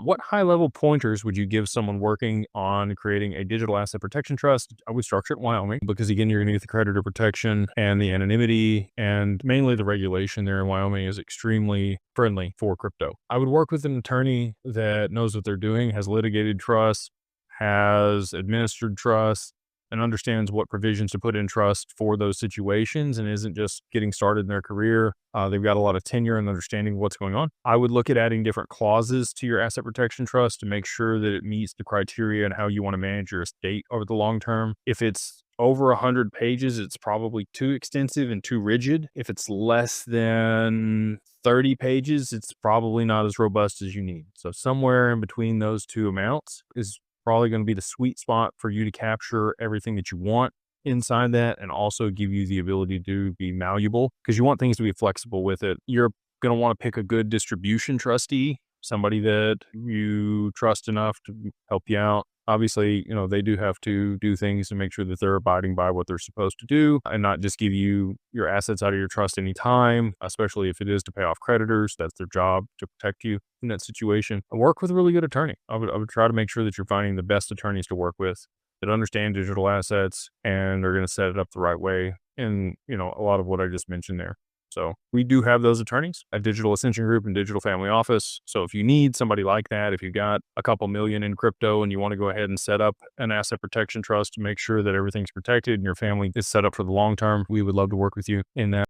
What high level pointers would you give someone working on creating a digital asset protection trust? I would structure it in Wyoming because, again, you're going to get the creditor protection and the anonymity, and mainly the regulation there in Wyoming is extremely friendly for crypto. I would work with an attorney that knows what they're doing, has litigated trusts, has administered trusts, and understands what provisions to put in trust for those situations and isn't just getting started in their career. They've got a lot of tenure and understanding of what's going on. I would look at adding different clauses to your asset protection trust to make sure that it meets the criteria and how you want to manage your estate over the long term. If it's over 100 pages, it's probably too extensive and too rigid. If it's less than 30 pages, it's probably not as robust as you need. So somewhere in between those two amounts is probably going to be the sweet spot for you to capture everything that you want inside that and also give you the ability to be malleable because you want things to be flexible with it. You're going to want to pick a good distribution trustee, somebody that you trust enough to help you out. Obviously, they do have to do things to make sure that they're abiding by what they're supposed to do and not just give you your assets out of your trust anytime, especially if it is to pay off creditors. That's their job, to protect you in that situation. And work with a really good attorney. I would try to make sure that you're finding the best attorneys to work with that understand digital assets and are going to set it up the right way. And, a lot of what I just mentioned there. So we do have those attorneys at Digital Ascension Group and Digital Family Office. So if you need somebody like that, if you've got a couple million in crypto and you want to go ahead and set up an asset protection trust to make sure that everything's protected and your family is set up for the long term, we would love to work with you in that.